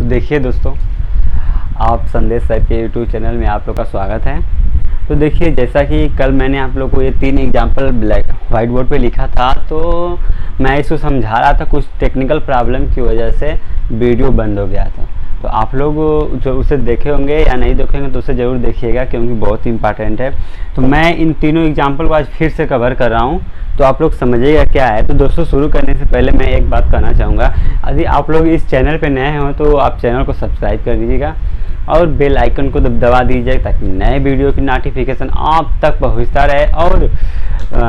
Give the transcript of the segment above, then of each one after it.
देखिए दोस्तों, आप संदेश सर के यूट्यूब चैनल में आप लोग का स्वागत है। तो देखिए, जैसा कि कल मैंने आप लोग को ये 3 एग्जाम्पल ब्लैक वाइट बोर्ड पे लिखा था, तो मैं इसको समझा रहा था। कुछ टेक्निकल प्रॉब्लम की वजह से वीडियो बंद हो गया था। तो आप लोग जो उसे देखे होंगे या नहीं देखेंगे तो उसे ज़रूर देखिएगा, क्योंकि बहुत ही इंपॉर्टेंट है। तो मैं इन तीनों एग्जाम्पल को आज फिर से कवर कर रहा हूँ, तो आप लोग समझिएगा क्या है। तो दोस्तों, शुरू करने से पहले मैं एक बात कहना चाहूँगा, यदि आप लोग इस चैनल पे नए हो तो आप चैनल को सब्सक्राइब कर दीजिएगा और बेल आइकन को दबा दीजिएगा, ताकि नए वीडियो की नोटिफिकेशन आप तक पहुँचता रहे। और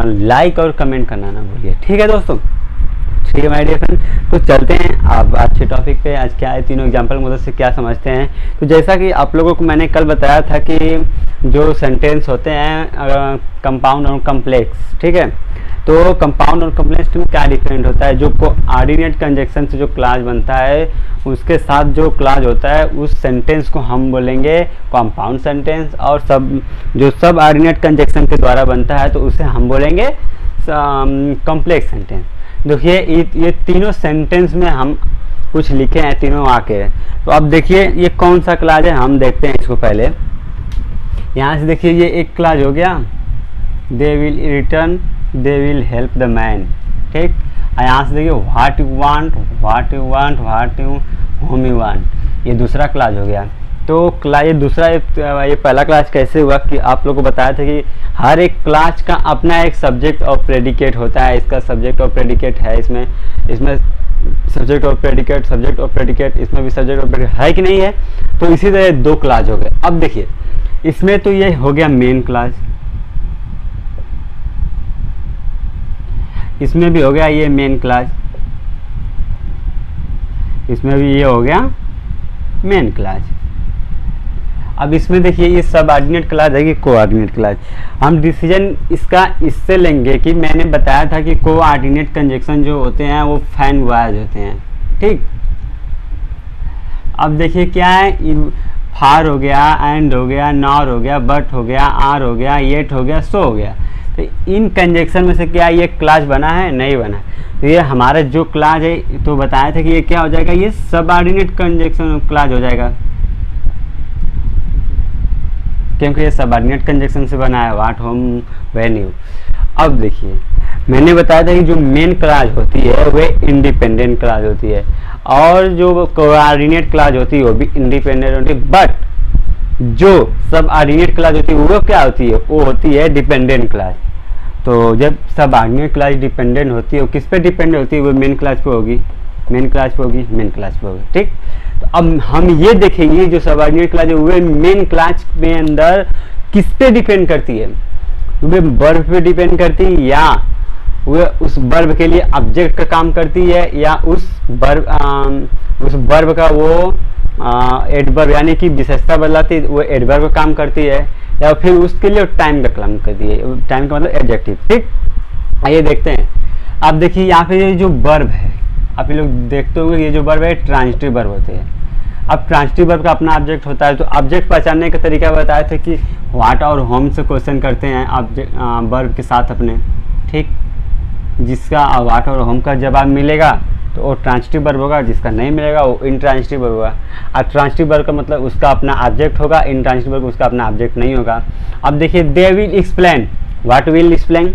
लाइक और कमेंट करना ना भूलिए, ठीक है दोस्तों। ठीक है माय डियर फ्रेंड, तो चलते हैं अब अच्छे टॉपिक पे। आज क्या है, तीनों एग्जांपल की मदद से क्या समझते हैं। तो जैसा कि आप लोगों को मैंने कल बताया था कि जो सेंटेंस होते हैं कंपाउंड और कम्प्लेक्स, ठीक है। तो कंपाउंड और कम्प्लेक्स में क्या डिफरेंट होता है। जो कोऑर्डिनेट कंजक्शन से जो क्लॉज बनता है, उसके साथ जो क्लॉज होता है उस सेंटेंस को हम बोलेंगे कंपाउंड सेंटेंस। और जो सब ऑर्डिनेट कंजक्शन के द्वारा बनता है तो उसे हम बोलेंगे कॉम्प्लेक्स सेंटेंस। देखिए, ये तीनों सेंटेंस में हम कुछ लिखे हैं, तीनों वाक्य। तो अब देखिए ये कौन सा क्लॉज है, हम देखते हैं इसको पहले। यहाँ से देखिए, ये एक क्लॉज हो गया, दे will return, they will help the man, ठीक। और यहाँ से देखिए what you want, what you want, what you home you want, ये दूसरा क्लॉज हो गया। तो क्लास ये दूसरा ये पहला क्लास कैसे हुआ कि आप लोगों को बताया था कि हर एक क्लास का अपना एक सब्जेक्ट और प्रेडिकेट होता है। इसका सब्जेक्ट और प्रेडिकेट है, इसमें सब्जेक्ट और प्रेडिकेट, सब्जेक्ट और प्रेडिकेट, इसमें भी सब्जेक्ट और प्रेडिकेट है कि नहीं है। तो इसी तरह 2 क्लास हो गए। अब देखिए, इसमें तो ये हो गया मेन क्लास, इसमें भी हो गया ये मेन क्लास, इसमें भी ये हो गया मेन क्लास। अब इसमें देखिए ये सबऑर्डिनेट क्लॉज है कि कोऑर्डिनेट क्लॉज। हम डिसीजन इसका इससे लेंगे कि मैंने बताया था कि कोऑर्डिनेट कंजक्शन जो होते हैं वो फैन वाइज होते हैं, ठीक। अब देखिए क्या है, फार हो गया, एंड हो गया, नॉर हो गया, बट हो गया, आर हो गया, येट हो गया, सो हो गया। तो इन कंजक्शन में से क्या ये क्लॉज बना है? नहीं बना। तो ये हमारा जो क्लॉज है तो बताया था कि ये क्या हो जाएगा, ये सबऑर्डिनेट कंजक्शन क्लॉज हो जाएगा, क्योंकि ये सबऑर्डिनेट कंजक्शन से बना है, व्हाट, होम, वेन, यू। अब देखिए, मैंने बताया था कि जो मेन क्लॉज होती है वे इंडिपेंडेंट क्लॉज होती है, और जो कोऑर्डिनेट क्लॉज होती है वो भी इंडिपेंडेंट होती है। बट जो सबऑर्डिनेट क्लॉज होती है वो क्या होती है? वो होती है डिपेंडेंट क्लॉज। तो जब सबऑर्डिनेट क्लॉज डिपेंडेंट होती है, वो किस पे डिपेंडेंट होती है? वो मेन क्लॉज पे होगी, मेन क्लॉज पे होगी, मेन क्लॉज पे होगी, ठीक। तो अब हम ये देखेंगे जो सबऑर्डिनेट क्लॉज है वे मेन क्लॉज में अंदर किस पे डिपेंड करती है। वे वर्ब पे डिपेंड करती है, या वे उस वर्ब के लिए ऑब्जेक्ट का काम करती है, या उस वर्ब का वो एडवर्ब यानी कि विशेषता बदलाती है, वो एडवर्ब का काम करती है, या फिर उसके लिए टाइम का काम करती है। टाइम का मतलब एडजेक्टिव, ठीक। आइए देखते हैं। अब देखिए यहाँ पे ये जो वर्ब है, आप ये लोग देखते होंगे, ये जो वर्ब है ट्रांजिटिव वर्ब होते हैं। अब ट्रांजिटिव वर्ब का अपना ऑब्जेक्ट होता है। तो ऑब्जेक्ट पहचानने का तरीका बताया था कि व्हाट और होम से क्वेश्चन करते हैं ऑब्जेक्ट वर्ब के साथ अपने, ठीक। जिसका व्हाट और होम का जवाब मिलेगा तो वो ट्रांजिटिव वर्ब होगा, जिसका नहीं मिलेगा वो इंट्रांजिटिव वर्ब होगा। और ट्रांजिटिव वर्ब का मतलब उसका अपना ऑब्जेक्ट होगा, इंट्रांजिटिव वर्ब उसका अपना ऑब्जेक्ट नहीं होगा। अब देखिए, they will explain, what will explain,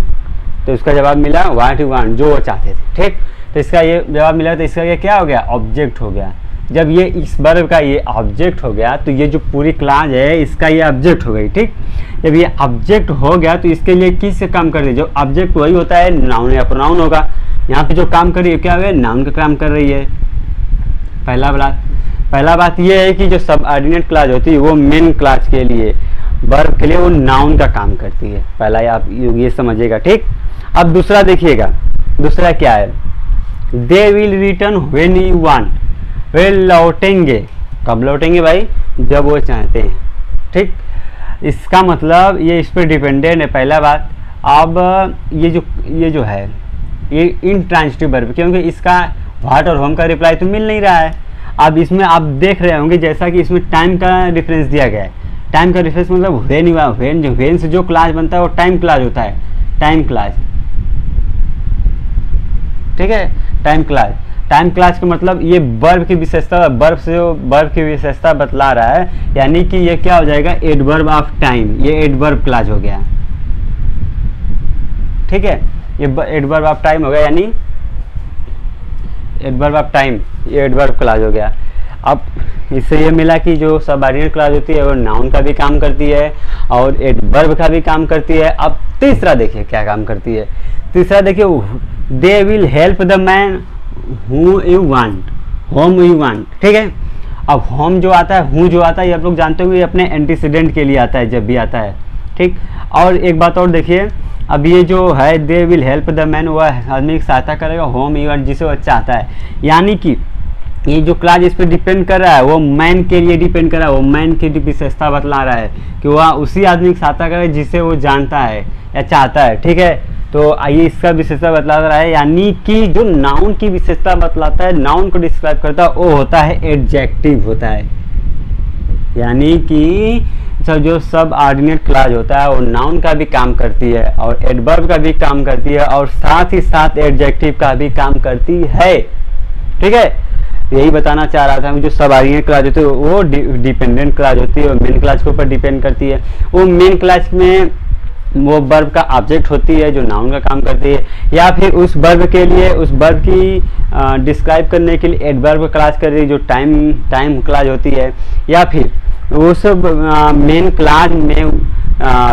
तो इसका जवाब मिला व्हाट यू वांट, जो वो चाहते थे, ठीक। तो इसका ये जवाब मिला, तो इसका ये क्या हो गया? ऑब्जेक्ट हो गया। जब ये इस वर्ब का ये ऑब्जेक्ट हो गया तो ये जो पूरी क्लॉज है इसका ये ऑब्जेक्ट हो गई, ठीक। जब ये ऑब्जेक्ट हो गया तो इसके लिए किस से काम कर रही है? जो ऑब्जेक्ट वही होता है नाउन या प्रोनाउन होगा। यहाँ पे जो काम कर रही है क्या है? नाउन का काम कर रही है। पहला बात ये है कि जो सबऑर्डिनेट क्लॉज होती है वो मेन क्लॉज के लिए, वर्ब के लिए वो नाउन का काम करती है। पहला आप ये समझिएगा, ठीक। अब दूसरा देखिएगा, दूसरा क्या है? They will return when you want, वे लौटेंगे। कब लौटेंगे भाई? जब वो चाहते हैं, ठीक। इसका मतलब ये इस पर डिपेंडेंट है, पहला बात। अब ये जो है ये इंट्रांजिटिव वर्ब, क्योंकि इसका व्हाट और होम का रिप्लाई तो मिल नहीं रहा है। अब इसमें आप देख रहे होंगे जैसा कि इसमें टाइम का डिफरेंस दिया गया है। टाइम का डिफरेंस मतलब व्हेन से जो क्लॉज बनता है वो टाइम क्लॉज होता है, टाइम क्लॉज, ठीक है, टाइम क्लॉज। टाइम क्लास का मतलब ये वर्ब की विशेषता, वर्ब से जो वर्ब की विशेषता बतला रहा है, यानी कि ये क्या हो जाएगा, एडवर्ब ऑफ टाइम, ये एडवर्ब क्लास हो गया। ठीक है, ये एडवर्ब ऑफ टाइम हो गया, यानी एडवर्ब ऑफ टाइम, ये एडवर्ब क्लास हो गया। अब इससे ये मिला कि जो सबऑर्डिनेट क्लास होती है वो नाउन का भी काम करती है और एडवर्ब का भी काम करती है। अब तीसरा देखिए क्या काम करती है। तीसरा देखिए, they will help the man who you want, home you want. ठीक है, अब होम जो आता है, हूँ जो आता है, ये आप लोग जानते होंगे, अपने एंटीसीडेंट के लिए आता है जब भी आता है। ठीक, और एक बात और देखिए, अब ये जो है they will help the man, वह आदमी की सहायता करेगा, होम यू वांट जिसे वो चाहता है, यानी कि ये जो क्लास इस पर डिपेंड कर रहा है वो मैन के लिए डिपेंड कर रहा है, वो मैन की विशेषता बतला रहा है कि वह उसी आदमी की सहायता करे जिसे वो जानता है या चाहता है। ठीक है, तो आइए इसका विशेषता बतला रहा है, यानी कि जो नाउन की विशेषता बतलाता है, नाउन को डिस्क्राइब करता है, वो होता है एडजेक्टिव होता है। यानी कि जो सब ऑर्डिनेट क्लास होता है वो नाउन का भी काम करती है और एडवर्ब का भी काम करती है और साथ ही साथ एडजेक्टिव का भी काम करती है। ठीक है, यही बताना चाह रहा था। जो सब ऑर्डिनेट क्लास होती है वो डिपेंडेंट क्लास होती है और मेन क्लास के ऊपर डिपेंड करती है। वो मेन क्लास में वो वर्ब का ऑब्जेक्ट होती है जो नाउन का काम करती है, या फिर उस वर्ब के लिए, उस वर्ब की डिस्क्राइब करने के लिए एडवर्ब क्लास कर रही है जो टाइम क्लास होती है, या फिर उस मेन क्लास में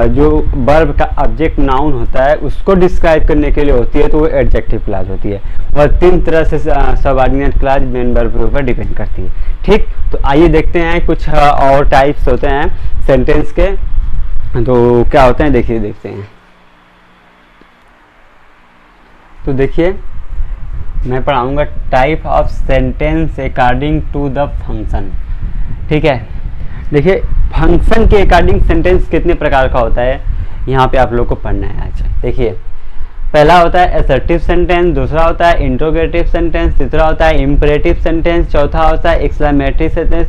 जो वर्ब का ऑब्जेक्ट नाउन होता है उसको डिस्क्राइब करने के लिए होती है, तो वो एडजेक्टिव क्लास होती है। और तीन तरह से सबऑर्डिनेट क्लास मेन वर्ब के ऊपर डिपेंड करती है। ठीक, तो आइए देखते हैं कुछ और टाइप्स होते हैं सेंटेंस के, तो क्या होते हैं देखिए, देखते हैं। तो देखिए मैं पढ़ाऊंगा type of sentence according to the function. ठीक है, देखिए फंक्शन के अकॉर्डिंग सेंटेंस कितने प्रकार का होता है यहाँ पे आप लोग को पढ़ना है। अच्छा देखिए, पहला होता है असर्टिव सेंटेंस, दूसरा होता है इंट्रोगेटिव सेंटेंस, तीसरा होता है इम्परेटिव सेंटेंस, चौथा होता है एक्सक्लेमेटरी सेंटेंस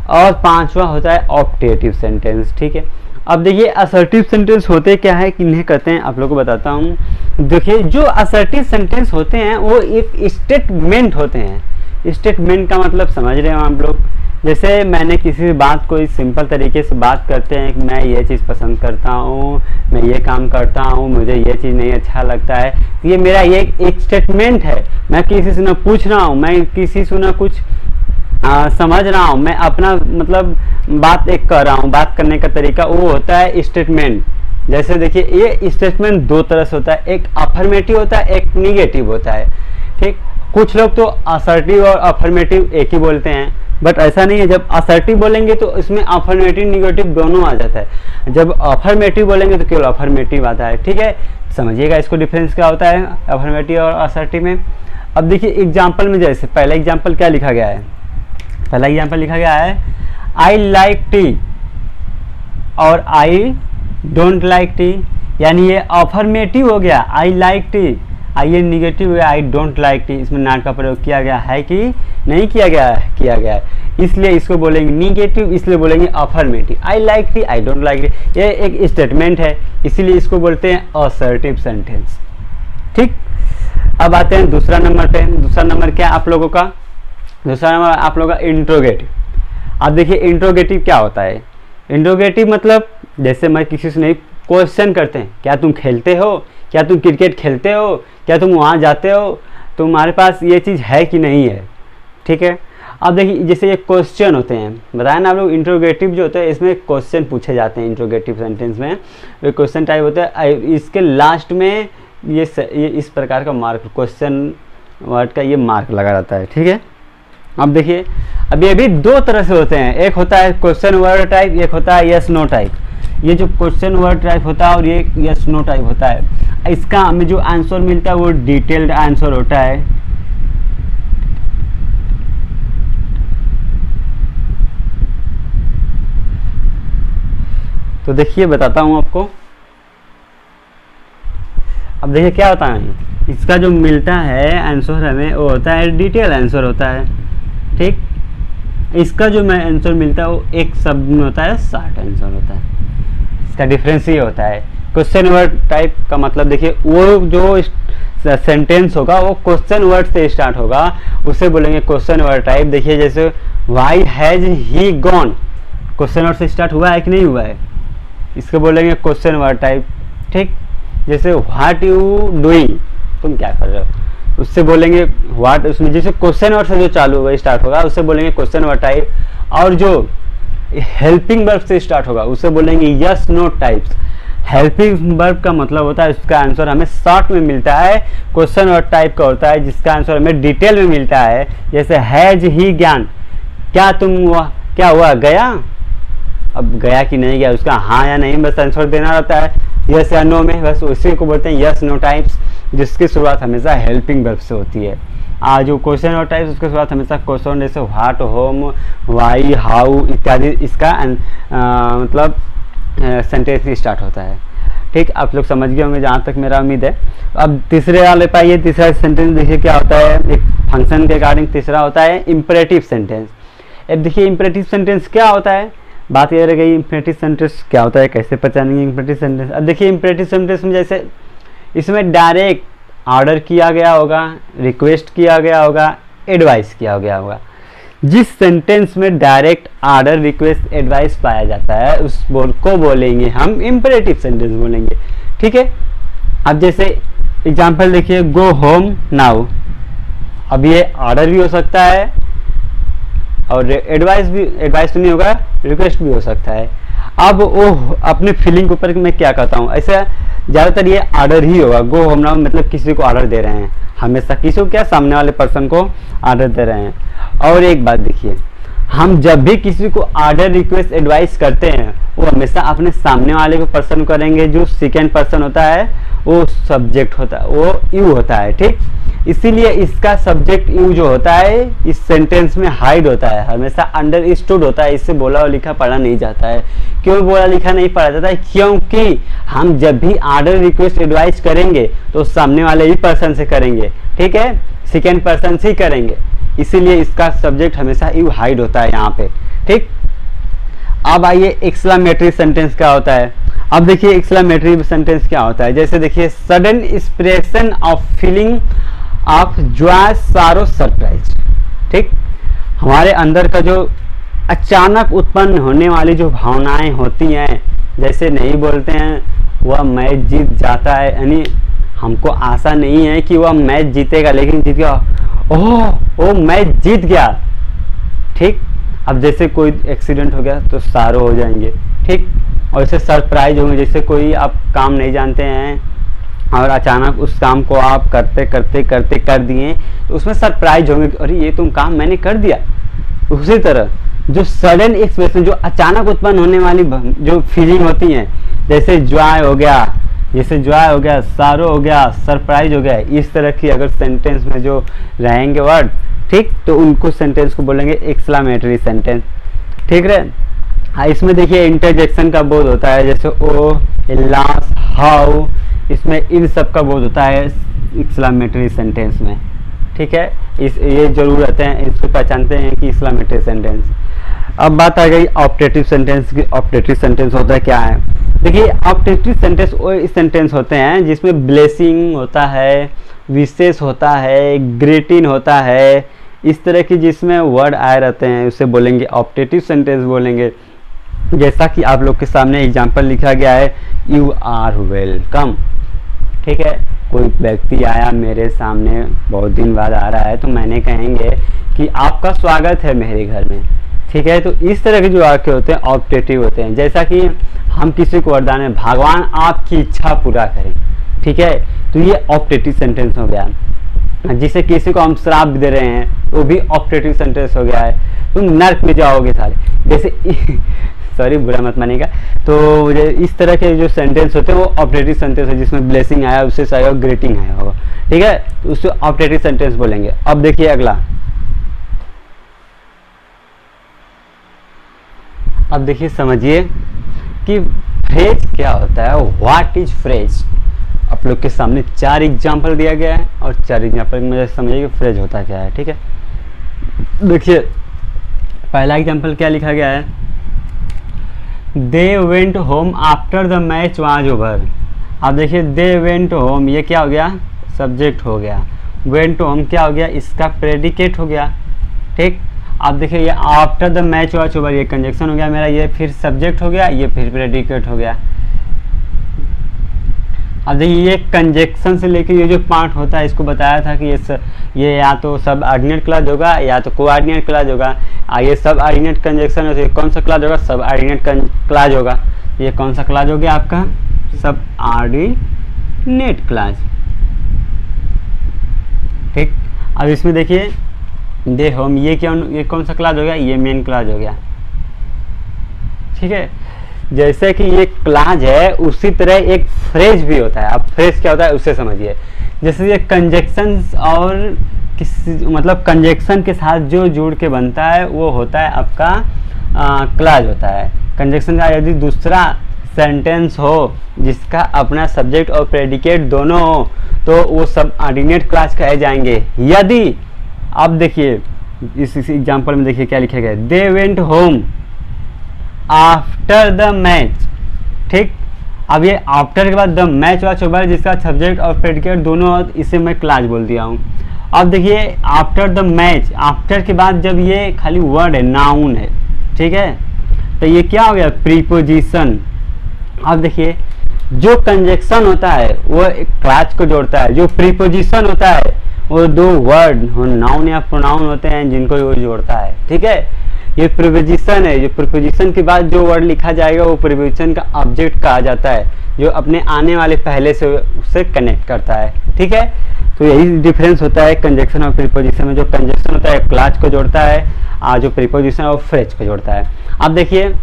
और पांचवा होता है ऑप्टेटिव सेंटेंस। ठीक है, अब देखिए असर्टिव सेंटेंस होते क्या है, किन्हें कहते हैं, आप लोग को बताता हूँ। देखिए जो असर्टिव सेंटेंस होते हैं वो एक स्टेटमेंट होते हैं। स्टेटमेंट का मतलब समझ रहे हो आप लोग, जैसे मैंने किसी बात को इस सिंपल तरीके से बात करते हैं कि मैं ये चीज़ पसंद करता हूँ, मैं ये काम करता हूँ, मुझे ये चीज़ नहीं अच्छा लगता है, ये मेरा ये एक स्टेटमेंट है। मैं किसी से ना पूछ रहा हूँ, मैं किसी से ना कुछ समझ रहा हूँ, मैं अपना मतलब बात एक कर रहा हूँ, बात करने का तरीका वो होता है स्टेटमेंट। जैसे देखिए ये स्टेटमेंट दो तरह से होता है, एक अफर्मेटिव होता है, एक निगेटिव होता है। ठीक, कुछ लोग तो असर्टिव और अफर्मेटिव एक ही बोलते हैं, बट ऐसा नहीं है। जब असर्टिव बोलेंगे तो इसमें अफर्मेटिव निगेटिव दोनों आ जाता है, जब अफर्मेटिव बोलेंगे तो केवल अफर्मेटिव आता है। ठीक है, समझिएगा इसको डिफरेंस क्या होता है अफर्मेटिव और असर्टिव में। अब देखिए एग्जाम्पल में, जैसे पहला एग्जाम्पल क्या लिखा गया है, पहला एग्जाम्पल लिखा गया है आई लाइक टी और आई डोंट लाइक टी, यानी ये अफर्मेटिव हो गया आई लाइक टी, ये निगेटिव है आई डोंट लाइक टी। इसमें नॉट का प्रयोग किया गया है कि नहीं किया गया है, किया गया है, इसलिए इसको बोलेंगे निगेटिव, इसलिए बोलेंगे affirmative. I like T, I don't like T, ये एक स्टेटमेंट है, इसीलिए इसको बोलते हैं असर्टिव सेंटेंस। ठीक, अब आते हैं दूसरा नंबर पे। दूसरा नंबर क्या आप लोगों का, दूसरा नंबर आप लोगों का इंट्रोगेटिव। अब देखिए इंट्रोगेटिव क्या होता है। इंट्रोगेटिव मतलब जैसे मैं किसी से नहीं क्वेश्चन करते हैं, क्या तुम खेलते हो, क्या तुम क्रिकेट खेलते हो, क्या तुम वहाँ जाते हो, तुम्हारे पास ये चीज़ है कि नहीं है। ठीक है, अब देखिए जैसे ये क्वेश्चन होते हैं, बताया ना आप लोग, इंट्रोगेटिव जो होता है इसमें क्वेश्चन पूछे जाते हैं। इंट्रोगेटिव सेंटेंस में वो क्वेश्चन टाइप होता है, इसके लास्ट में ये इस प्रकार का मार्क, क्वेश्चन वर्ड का ये मार्क लगा रहता है। ठीक है, अब देखिए अब ये भी दो तरह से होते हैं, एक होता है क्वेश्चन वर्ड टाइप, एक होता है यस नो टाइप। ये जो क्वेश्चन वर्ड टाइप होता है और ये यस नो टाइप होता है, इसका हमें जो आंसर मिलता है वो डिटेल्ड आंसर होता है। तो देखिए बताता हूँ आपको। अब देखिए क्या होता है, इसका जो मिलता है आंसर हमें वो होता है डिटेल आंसर होता है। ठीक, इसका जो मैं आंसर मिलता है वो एक शब्द में होता है, शॉर्ट आंसर होता है। इसका डिफरेंस ये होता है। क्वेश्चन वर्ड टाइप का मतलब देखिए वो जो सेंटेंस होगा वो क्वेश्चन वर्ड से स्टार्ट होगा, उसे बोलेंगे क्वेश्चन वर्ड टाइप। देखिए जैसे why has he gone, question word से स्टार्ट हुआ है कि नहीं हुआ है, इसको बोलेंगे क्वेश्चन वर्ड टाइप। ठीक, जैसे व्हाट यू डूइंग, तुम क्या कर रहे हो, उससे बोलेंगे व्हाट, उसमें जैसे क्वेश्चन वर्ड से जो चालू होगा स्टार्ट होगा उससे बोलेंगे क्वेश्चन वर्ड टाइप। और जो हेल्पिंग वर्ब से स्टार्ट होगा उसे बोलेंगे yes no types. Helping verb का मतलब होता है उसका आंसर हमें शॉर्ट में मिलता है, क्वेश्चन वर्ड टाइप का होता है जिसका आंसर हमें डिटेल में मिलता है। जैसे हैज ही ज्ञान, क्या तुम हुआ, क्या हुआ, गया, अब गया कि नहीं गया उसका हाँ या नहीं बस आंसर देना रहता है, यस या नो में, बस उसी को बोलते हैं यस नो टाइप्स, जिसकी शुरुआत हमेशा हेल्पिंग वर्ब से होती है। जो क्वेश्चन वर्ड टाइप्स उसके शुरुआत हमेशा क्वेश्चन जैसे व्हाट, होम, वाई, हाउ इत्यादि इसका मतलब सेंटेंस ही स्टार्ट होता है। ठीक, आप लोग समझ गए होंगे जहाँ तक मेरा उम्मीद है। अब तीसरे वाले पाइए, तीसरा सेंटेंस देखिए क्या होता है, एक फंक्शन के अकॉर्डिंग तीसरा होता है इम्परेटिव सेंटेंस। अब देखिए इम्परेटिव सेंटेंस क्या होता है, बात ये रह गई इम्परेटिव सेंटेंस क्या होता है, कैसे पहचानेंगे इम्परेटिव सेंटेंस। अब देखिए इम्परेटिव सेंटेंस में जैसे इसमें डायरेक्ट ऑर्डर किया गया होगा, रिक्वेस्ट किया गया होगा, एडवाइस किया गया होगा। जिस सेंटेंस में डायरेक्ट ऑर्डर, रिक्वेस्ट, एडवाइस पाया जाता है उस को बोलेंगे हम इम्परेटिव सेंटेंस बोलेंगे। ठीक है, अब जैसे एग्जांपल देखिए गो होम नाउ, अब ये ऑर्डर भी हो सकता है और एडवाइस भी, एडवाइस तो नहीं होगा, रिक्वेस्ट भी हो सकता है। अब वो अपने फीलिंग के ऊपर मैं क्या कहता हूँ, ऐसा ज़्यादातर ये ऑर्डर ही होगा। गो होम नाउ मतलब किसी को ऑर्डर दे रहे हैं, हमेशा किसी को क्या, सामने वाले पर्सन को ऑर्डर दे रहे हैं। और एक बात देखिए, हम जब भी किसी को ऑर्डर, रिक्वेस्ट, एडवाइस करते हैं वो हमेशा अपने सामने वाले को पर्सन करेंगे, जो सेकेंड पर्सन होता है वो सब्जेक्ट होता है, वो यू होता है। ठीक, इसीलिए इसका सब्जेक्ट यू जो होता है इस सेंटेंस में हाइड होता है, हमेशा अंडरस्टूड होता है, इससे बोला और लिखा पढ़ा नहीं जाता है। क्यों बोला लिखा नहीं पढ़ा जाता है, क्योंकि हम जब भी ऑर्डर, रिक्वेस्ट, एडवाइस करेंगे तो सामने वाले ही पर्सन से करेंगे। ठीक है, सेकेंड पर्सन से ही करेंगे, इसीलिए इसका सब्जेक्ट हमेशा यू हाइड होता है यहाँ पे। ठीक, अब आइए एक्सक्लेमेटरी सेंटेंस क्या होता है। अब देखिए एक्सक्लेमेटरी सेंटेंस क्या होता है, जैसे देखिए sudden expression of feeling of Joy, सारो, सरप्राइज। ठीक, हमारे अंदर का जो अचानक उत्पन्न होने वाली जो भावनाएं होती हैं, जैसे नहीं बोलते हैं वह मैच जीत जाता है, यानी हमको आशा नहीं है कि वह मैच जीतेगा लेकिन जीत गया, ओह मैच जीत गया। ठीक, अब जैसे कोई एक्सीडेंट हो गया तो सारो हो जाएंगे। ठीक, और इसे सरप्राइज होंगे, जैसे कोई आप काम नहीं जानते हैं और अचानक उस काम को आप करते करते करते कर दिए तो उसमें सरप्राइज होंगे, अरे ये तुम काम मैंने कर दिया। उसी तरह जो सडन एक्सप्रेशन, जो अचानक उत्पन्न होने वाली जो फीलिंग होती है, जैसे जॉय हो गया, जैसे जॉय हो गया, सारो हो गया, सरप्राइज हो गया, इस तरह की अगर सेंटेंस में जो रहेंगे वर्ड, ठीक, तो उनको सेंटेंस को बोलेंगे एक्सक्लेमेटरी सेंटेंस। ठीक है, इसमें देखिए इंटरजेक्शन का बोध होता है, जैसे ओ, लास्ट, हाउ, इसमें इन सब का बोध होता है एक्सक्लेमेटरी सेंटेंस में। ठीक है, ये जरूर रहते हैं, इसको पहचानते हैं कि एक्सक्लेमेटरी सेंटेंस। अब बात आ गई ऑप्टेटिव सेंटेंस की। ऑप्टेटिव सेंटेंस होता है क्या है, देखिए ऑप्टेटिव सेंटेंस वो सेंटेंस होते हैं जिसमें ब्लेसिंग होता है, विशेष होता है, ग्रीटिंग होता है, इस तरह की जिसमें वर्ड आए रहते हैं उसे बोलेंगे ऑप्टेटिव सेंटेंस बोलेंगे। जैसा कि आप लोग के सामने एग्जांपल लिखा गया है, यू आर वेलकम। ठीक है, कोई व्यक्ति आया मेरे सामने, बहुत दिन बाद आ रहा है, तो मैंने कहेंगे कि आपका स्वागत है मेरे घर में। ठीक है, तो इस तरह के जो वाक्य होते हैं ऑप्टेटिव होते हैं। जैसा कि हम किसी को वरदान है, भगवान आपकी इच्छा पूरा करें। ठीक है, तो ये ऑप्टेटिव सेंटेंस हो गया। जिसे किसी को हम श्राप दे रहे हैं वो भी ऑप्टेटिव सेंटेंस हो गया है, तुम नर्क में जाओगे साले, जैसे सॉरी बुरा मत मानिएगा। तो इस तरह के जो सेंटेंस होते हैं वो ऑप्टेटिव सेंटेंस है, जिसमें ब्लेसिंग आया, उससे आया, ग्रीटिंग आया होगा। ठीक है, तो उससे ऑप्टेटिव सेंटेंस बोलेंगे। अब देखिए अगला, अब देखिए समझिए कि फ्रेज क्या होता है, व्हाट इज फ्रेज। आप लोग के सामने 4 एग्जाम्पल दिया गया है और 4 एग्जाम्पल में समझिए कि फ्रेज होता क्या है। ठीक है, देखिए पहला एग्जाम्पल क्या लिखा गया है, they went home after the match was over. अब देखिए दे वेंट होम, ये क्या हो गया, सब्जेक्ट हो गया, वेंट होम क्या हो गया, इसका प्रेडिकेट हो गया। ठीक, अब देखिए ये after the match watch over, ये कंजक्शन हो गया मेरा, ये फिर सब्जेक्ट हो गया, ये फिर प्रेडिकेट हो गया। अब देखिए ये कंजक्शन से लेके ये जो पार्ट होता है इसको बताया था कि ये या तो सब ऑर्डिनेट क्लॉज होगा या तो कोऑर्डिनेट क्लॉज होगा। ये सब ऑर्डिनेट कंजक्शन है, कौन सा क्लॉज होगा, सब ऑर्डिनेट क्लॉज होगा। ये कौन सा क्लॉज हो गया आपका, सब ऑर्डिनेट क्लॉज। ठीक, अब इसमें देखिए दे होम, ये कौन सा क्लॉज हो गया, ये मेन क्लॉज हो गया। ठीक है, जैसे कि ये क्लॉज है उसी तरह एक फ्रेज भी होता है। अब फ्रेज क्या होता है उससे समझिए। जैसे ये कंजक्शन और मतलब कंजक्शन के साथ जो जुड़ के बनता है वो होता है आपका क्लॉज होता है। कंजक्शन का यदि दूसरा सेंटेंस हो जिसका अपना सब्जेक्ट और प्रेडिकेट दोनों हो तो वो सब ऑर्डिनेट क्लॉज कहे जाएंगे। यदि अब देखिए इस एग्जांपल में देखिए क्या लिखा गया, they went home after the match. ठीक, अब ये आफ्टर के बाद द मैच वॉच ओवर जिसका सब्जेक्ट और प्रेडिकेट दोनों, इसे मैं क्लॉज बोल दिया हूँ। अब देखिए आफ्टर द मैच, आफ्टर के बाद जब ये खाली वर्ड है, नाउन है, ठीक है, तो ये क्या हो गया, प्रीपोजिशन। अब देखिए जो कंजक्शन होता है वो एक क्लॉज को जोड़ता है, जो प्रीपोजिशन होता है वो दो वर्ड नाउन या प्रोनाउन होते हैं जिनको वो जोड़ता है। ठीक है, ये प्रीपोजिशन है, जो प्रीपोजिशन के बाद जो वर्ड लिखा जाएगा वो प्रीपोजिशन का ऑब्जेक्ट कहा जाता है, जो अपने आने वाले पहले से उससे कनेक्ट करता है। ठीक है, तो यही डिफरेंस होता है कंजक्शन और प्रीपोजिशन में। जो कंजक्शन होता है क्लॉज को जोड़ता है, जो प्रीपोजिशन है वो फ्रेज को जोड़ता है। अब देखिए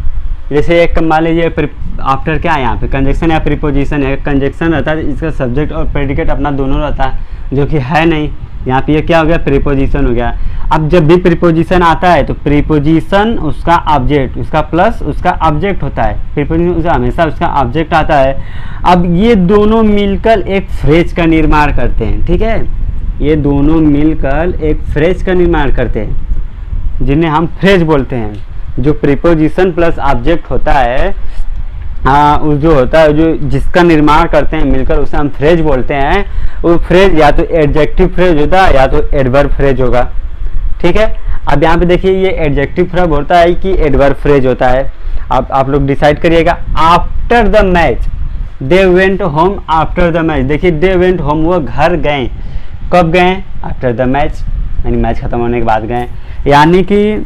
जैसे एक मान लीजिए आफ्टर क्या है, यहाँ पे कंजक्शन या प्रीपोजिशन है। कंजक्शन रहता है इसका सब्जेक्ट और प्रेडिकेट अपना दोनों रहता है, जो कि है नहीं। यहाँ पे ये क्या हो गया, प्रीपोजिशन हो गया। अब जब भी प्रीपोजिशन आता है तो प्रीपोजिशन उसका ऑब्जेक्ट, उसका प्लस उसका ऑब्जेक्ट होता है। प्रीपोजिशन हमेशा उसका ऑब्जेक्ट आता है। अब ये दोनों मिलकर एक फ्रेज का निर्माण करते हैं। ठीक है, ये दोनों मिलकर एक फ्रेज का निर्माण करते हैं जिन्हें हम फ्रेज बोलते हैं। जो प्रीपोजिशन प्लस ऑब्जेक्ट होता है, उस जो होता है जो जिसका निर्माण करते हैं मिलकर, उसे हम फ्रेज बोलते हैं। वो फ्रेज या तो एडजेक्टिव फ्रेज होता है या तो एडवर्ब फ्रेज होगा। ठीक है, अब यहाँ पे देखिए ये एडजेक्टिव फ्रेज होता है कि एडवर्ब फ्रेज होता है, आप लोग डिसाइड करिएगा। After the match, they went home after the match. देखिए दे वेंट होम, वो घर गए, कब गए, आफ्टर द मैच, यानी मैच खत्म होने के बाद गए। यानी कि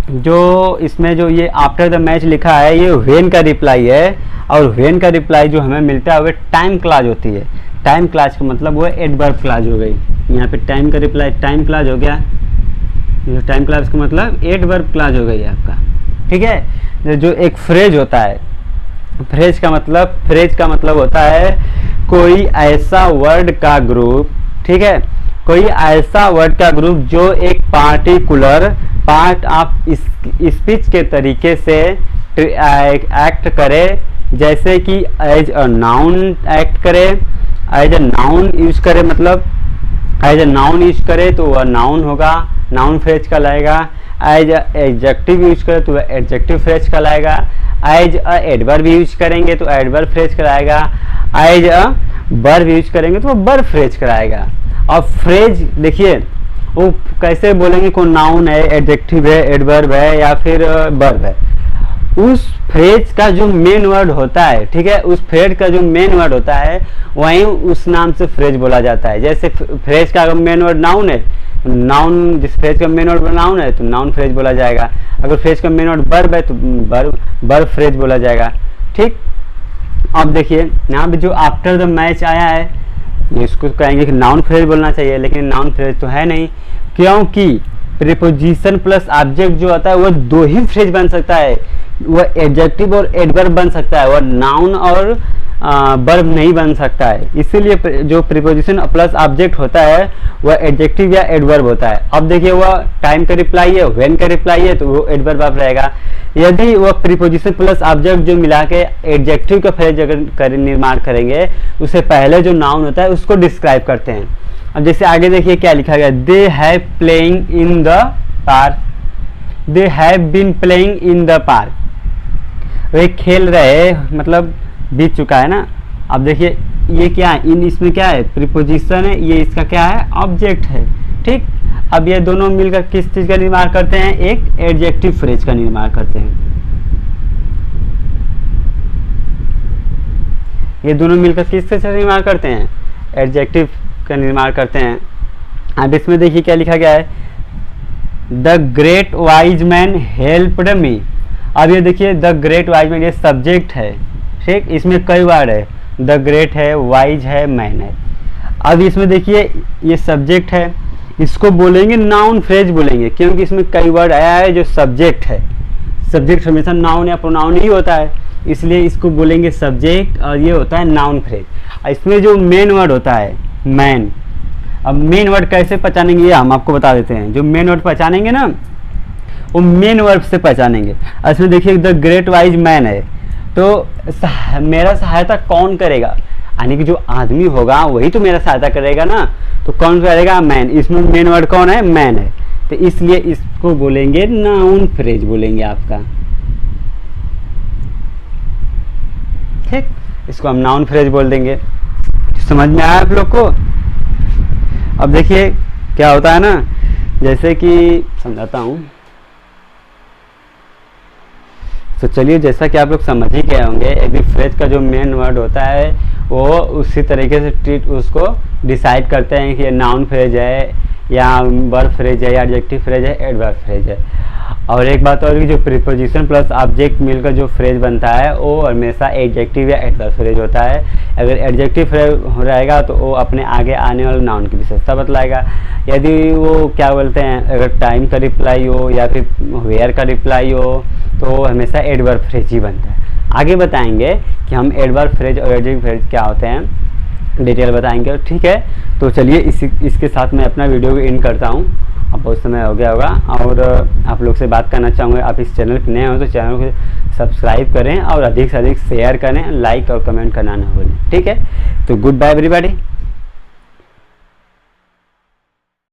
जो इसमें जो ये आफ्टर द मैच लिखा है ये व्हेन का रिप्लाई है, और व्हेन का रिप्लाई जो हमें मिलता है वो टाइम क्लॉज होती है। टाइम क्लॉज का मतलब वो एडवर्ब क्लॉज हो गई। यहाँ पे टाइम का रिप्लाई टाइम क्लॉज हो गया, टाइम क्लॉज का मतलब एडवर्ब क्लॉज हो गई आपका। ठीक है, जो एक फ्रेज होता है, फ्रेज का मतलब होता है कोई ऐसा वर्ड का ग्रुप। ठीक है, कोई ऐसा वर्ड का ग्रुप जो एक पार्टिकुलर पार्ट ऑफ स्पीच के तरीके से एक्ट करे, जैसे कि एज अ नाउन एक्ट करे, एज अ नाउन यूज करे, मतलब एज अ नाउन यूज करे तो वह नाउन होगा, नाउन फ्रेज कहलाएगा। एज अ एडजेक्टिव यूज करे तो वह एडजेक्टिव फ्रेज कहलाएगा। एज अ एडवर्ब यूज करेंगे तो एडवर्ब फ्रेज कहलाएगा। एज अ वर्ब यूज करेंगे तो वह वर्ब फ्रेज कहलाएगा। और फ्रेज देखिए वो कैसे बोलेंगे, कौन नाउन है, एडजेक्टिव है, एडवर्ब है या फिर वर्ब है। उस फ्रेज का जो मेन वर्ड होता है, ठीक है, उस फ्रेज का जो मेन वर्ड होता है वहीं उस नाम से फ्रेज बोला जाता है। जैसे फ्रेज का अगर मेन वर्ड नाउन है, नाउन, जिस फ्रेज का मेन वर्ड नाउन है तो नाउन फ्रेज बोला जाएगा। अगर फ्रेज का मेन वर्ड वर्ब है तो वर्ब फ्रेज बोला जाएगा। ठीक, अब देखिए यहाँ पे जो आफ्टर द मैच आया है इसको कहेंगे कि नाउन फ्रेज बोलना चाहिए, लेकिन नाउन फ्रेज तो है नहीं, क्योंकि प्रीपोजिशन प्लस ऑब्जेक्ट जो होता है वो दो ही फ्रेज बन सकता है। वह एडजेक्टिव और एडवर्ब बन सकता है, वह नाउन और वर्ब नहीं बन सकता है। इसीलिए जो प्रीपोजिशन प्लस ऑब्जेक्ट होता है वह एडजेक्टिव या एडवर्ब होता है। अब देखिए वह टाइम का रिप्लाई है, व्हेन का रिप्लाई है तो वो एडवर्ब आप रहेगा। यदि वह प्रीपोजिशन प्लस ऑब्जेक्ट जो मिला के एडजेक्टिव का फ्रेज अगर निर्माण करेंगे, उससे पहले जो नाउन होता है उसको डिस्क्राइब करते हैं। अब जैसे आगे देखिए क्या लिखा गया, they have playing in the park, they have been playing in the park. वे खेल रहे, मतलब बीत चुका है ना। अब देखिए ये क्या है, इन इसमें क्या है, प्रीपोजिशन है, ये इसका क्या है, ऑब्जेक्ट है। ठीक, अब ये दोनों मिलकर किस चीज का निर्माण करते हैं, एक एडजेक्टिव फ्रेज का निर्माण करते हैं। ये दोनों मिलकर किसका निर्माण करते हैं, एडजेक्टिव का निर्माण करते हैं। अब इसमें देखिए क्या लिखा गया है, the great wise man helped me. अब ये देखिए द ग्रेट वाइज मैन, ये सब्जेक्ट है। ठीक, इसमें कई वर्ड है, द ग्रेट है, वाइज है, मैन है। अब इसमें देखिए ये सब्जेक्ट है, इसको बोलेंगे नाउन फ्रेज बोलेंगे, क्योंकि इसमें कई वर्ड आया है जो सब्जेक्ट है। सब्जेक्ट हमेशा नाउन या प्रोनाउन ही होता है, इसलिए इसको बोलेंगे सब्जेक्ट, और ये होता है नाउन फ्रेज। इसमें जो मेन वर्ड होता है मैन, अब मेन वर्ड कैसे पहचानेंगे ये हम आपको बता देते हैं। जो मेन वर्ड पहचानेंगे ना, वो मेन वर्ड से पहचानेंगे। इसमें देखिए द ग्रेट वाइज मैन है, तो मेरा सहायता कौन करेगा, यानी कि जो आदमी होगा वही तो मेरा सहायता करेगा ना, तो कौन करेगा, मैन। इसमें मेन वर्ड कौन है, मैन है, तो इसलिए इसको बोलेंगे नाउन फ्रेज बोलेंगे आपका। ठीक, इसको हम नाउन फ्रेज बोल देंगे। समझ में आया आप लोग को। अब देखिए क्या होता है ना, जैसे कि समझाता हूँ, तो चलिए जैसा कि आप लोग समझ ही गए होंगे, एक फ्रेज का जो मेन वर्ड होता है वो उसी तरीके से ट्रीट उसको डिसाइड करते हैं कि ये नाउन फ्रेज है या वर्ब फ्रेज है या एडजेक्टिव फ्रेज है, एडवर्ब फ्रेज है। और एक बात और कि जो प्रीपोजिशन प्लस ऑब्जेक्ट मिलकर जो फ्रेज बनता है वो हमेशा एडजेक्टिव या एडवर्ब फ्रेज होता है। अगर एडजेक्टिव फ्रेज रहेगा तो वो अपने आगे आने वाले नाउन की विशेषता बतलाएगा। यदि वो क्या बोलते हैं, अगर टाइम का रिप्लाई हो या फिर वेयर का रिप्लाई हो तो हमेशा एडवर्ब फ्रेज ही बनता है। आगे बताएंगे कि हम एडवर्ब फ्रेज और एडजेक्टिव फ्रेज क्या होते हैं, डिटेल बताएंगे। ठीक है, तो चलिए इसके साथ मैं अपना वीडियो को एंड करता हूँ। अब बहुत समय हो गया होगा, और आप लोग से बात करना चाहूँगा, आप इस चैनल पर नए हो तो चैनल को सब्सक्राइब करें और अधिक से अधिक शेयर करें, लाइक और कमेंट करना ना भूलें। ठीक है, तो गुड बाय एवरीबॉडी।